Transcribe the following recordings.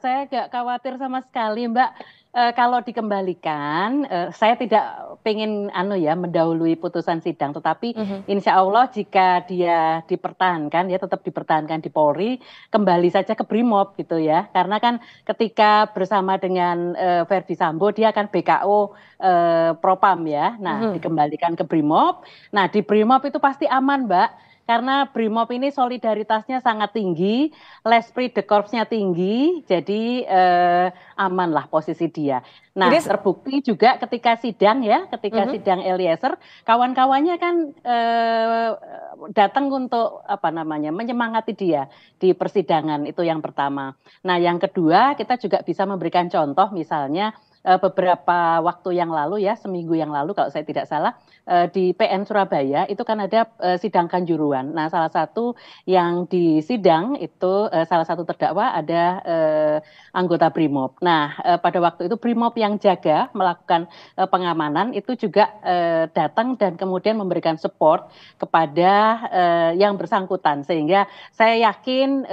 Saya nggak khawatir sama sekali, Mbak. Kalau dikembalikan, saya tidak pengen ya, mendahului putusan sidang, tetapi Mhm. insya Allah jika dia dipertahankan, ya tetap dipertahankan di Polri, kembali saja ke Brimob gitu ya. Karena kan ketika bersama dengan Verdi Sambo, dia akan BKO Propam ya. Nah, Mhm. dikembalikan ke Brimob. Nah, di Brimob itu pasti aman, Mbak. Karena Brimob ini solidaritasnya sangat tinggi, l'esprit de corps-nya tinggi, jadi aman lah posisi dia. Jadi Nah, terbukti juga ketika sidang ya, ketika mhm. sidang Eliezer, kawan-kawannya kan datang untuk menyemangati dia di persidangan, itu yang pertama. Nah, yang kedua kita juga bisa memberikan contoh, misalnya beberapa waktu yang lalu ya, seminggu yang lalu kalau saya tidak salah, di PN Surabaya itu kan ada sidang Kanjuruhan. Nah, salah satu yang di sidang itu salah satu terdakwa ada anggota Brimob. Nah, pada waktu itu Brimob yang jaga melakukan pengamanan itu juga datang dan kemudian memberikan support kepada yang bersangkutan, sehingga saya yakin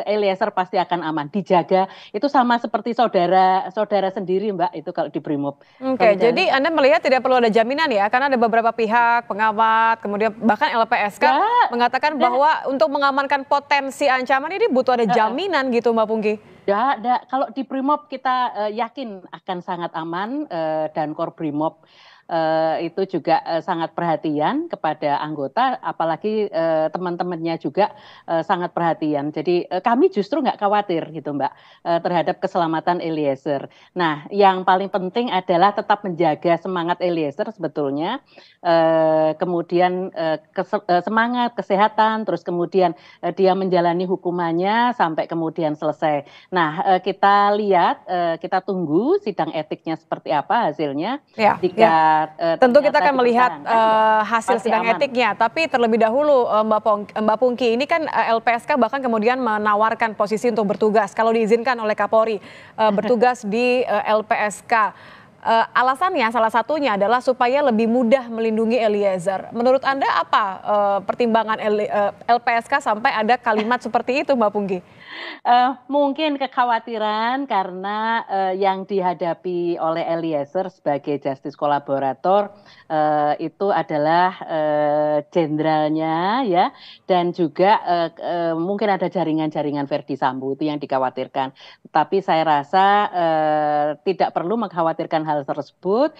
Eliezer pasti akan aman dijaga. Itu sama seperti saudara sendiri, Mbak, itu kalau di Brimob. Oke, Solidarnya jadi Anda melihat tidak perlu ada jaminan ya, karena ada beberapa pihak, pengamat, kemudian bahkan LPSK enggak, mengatakan enggak. bahwa untuk mengamankan potensi ancaman ini butuh ada jaminan gitu Mbak Pungki. Nggak. Kalau di Brimob kita yakin akan sangat aman, dan Korbrimob itu juga sangat perhatian kepada anggota, apalagi teman-temannya juga sangat perhatian. Jadi kami justru nggak khawatir gitu, Mbak, terhadap keselamatan Eliezer. Nah, yang paling penting adalah tetap menjaga semangat Eliezer sebetulnya, kemudian semangat, kesehatan, terus kemudian dia menjalani hukumannya sampai kemudian selesai. Nah, kita lihat, kita tunggu sidang etiknya seperti apa hasilnya. Ya, Jika ya. Tentu kita ternyata akan melihat dipertahankan, ya hasil pasti sidang aman. etiknya, tapi terlebih dahulu Mbak Pungki ini kan LPSK bahkan kemudian menawarkan posisi untuk bertugas kalau diizinkan oleh Kapolri bertugas di LPSK. Alasannya salah satunya adalah supaya lebih mudah melindungi Eliezer. Menurut Anda apa pertimbangan LPSK sampai ada kalimat seperti itu, Mbak Pungki? Mungkin kekhawatiran karena yang dihadapi oleh Eliezer sebagai justice kolaborator itu adalah jenderalnya ya, dan juga mungkin ada jaringan-jaringan Verdi Sambo, itu yang dikhawatirkan. Tapi saya rasa tidak perlu mengkhawatirkan hal tersebut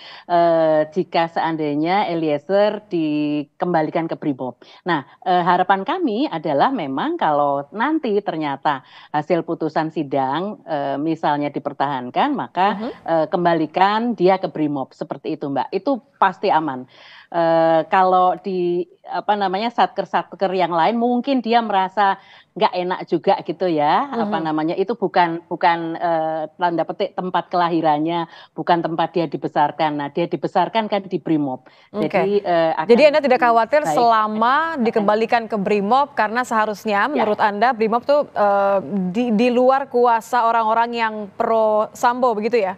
jika seandainya Eliezer dikembalikan ke Brimob. Nah, harapan kami adalah memang kalau nanti ternyata hasil putusan sidang misalnya dipertahankan, maka Mhm. kembalikan dia ke Brimob seperti itu, Mbak. Itu pasti aman. Kalau di satker-satker yang lain mungkin dia merasa nggak enak juga gitu ya, Mhm. itu bukan bukan tanda petik tempat kelahirannya, bukan tempat dia dibesarkan. Nah, dia dibesarkan kan di Brimob, Oke. jadi Jadi akan Anda tidak lebih khawatir baik selama dipertahankan. dikembalikan ke Brimob karena seharusnya Ya. menurut Anda Brimob tuh di luar kuasa orang-orang yang pro Sambo begitu ya?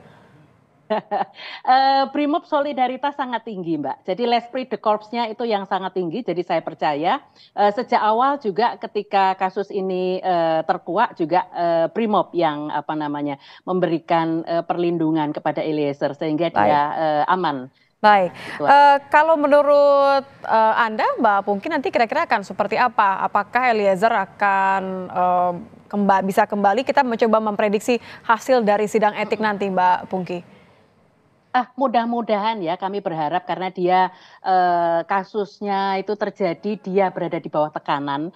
Brimob solidaritas sangat tinggi, Mbak. Jadi l'esprit de corps-nya itu yang sangat tinggi. Jadi saya percaya sejak awal juga ketika kasus ini terkuak juga Brimob yang memberikan perlindungan kepada Eliezer sehingga dia Baik. aman. Baik, Itu aja. kalau menurut Anda Mbak Pungki nanti kira-kira akan seperti apa? Apakah Eliezer akan bisa kembali? Kita mencoba memprediksi hasil dari sidang etik nanti Mbak Pungki. Mudah-mudahan ya, kami berharap karena dia kasusnya itu terjadi dia berada di bawah tekanan,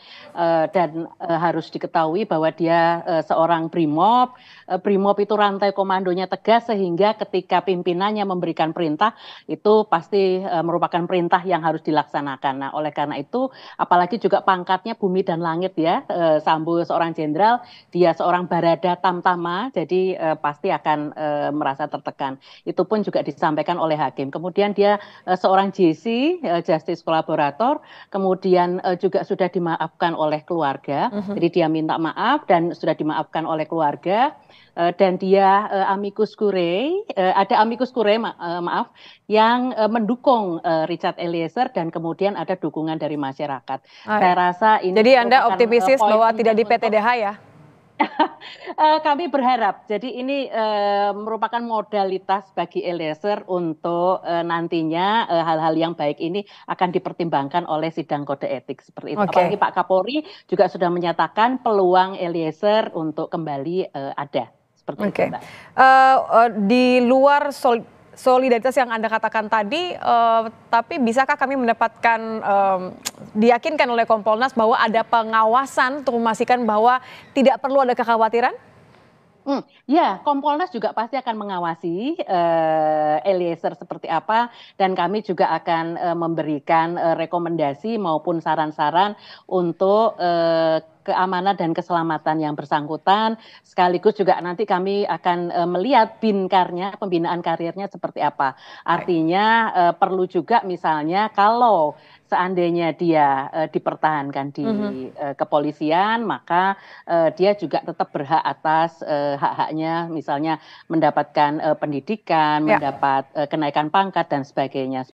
dan harus diketahui bahwa dia seorang Brimob. Brimob itu rantai komandonya tegas sehingga ketika pimpinannya memberikan perintah itu pasti merupakan perintah yang harus dilaksanakan. Nah, oleh karena itu apalagi juga pangkatnya bumi dan langit ya, Sambo seorang jenderal, dia seorang Barada Tamtama, jadi pasti akan merasa tertekan. Itu pun juga disampaikan oleh hakim. Kemudian dia seorang JC, justice kolaborator, kemudian juga sudah dimaafkan oleh keluarga. Mhm. Jadi dia minta maaf dan sudah dimaafkan oleh keluarga. Dan dia amicus curiae, ada amicus curiae maaf, yang mendukung Richard Eliezer dan kemudian ada dukungan dari masyarakat. Saya Baik. rasa ini Jadi Anda merupakan optimistis poin bahwa tidak penting di untuk PTDH ya? Kami berharap, jadi ini, merupakan modalitas bagi Eliezer untuk, nantinya, hal-hal yang baik ini akan dipertimbangkan oleh sidang kode etik seperti itu. Apalagi Oke. Pak Kapolri juga sudah menyatakan peluang Eliezer untuk kembali, ada, seperti itu, Oke, Mbak. di luar solidaritas yang Anda katakan tadi, tapi bisakah kami mendapatkan, diyakinkan oleh Kompolnas bahwa ada pengawasan untuk memastikan bahwa tidak perlu ada kekhawatiran? Ya, Kompolnas juga pasti akan mengawasi, Eliezer seperti apa, dan kami juga akan, memberikan, rekomendasi maupun saran-saran untuk, keamanan dan keselamatan yang bersangkutan, sekaligus juga nanti kami akan, melihat pembinaan karirnya seperti apa. Baik. Artinya, perlu juga misalnya kalau seandainya dia, dipertahankan di, Mhm. kepolisian, maka dia juga tetap berhak atas, hak-haknya misalnya mendapatkan, pendidikan, Ya. mendapat, kenaikan pangkat dan sebagainya.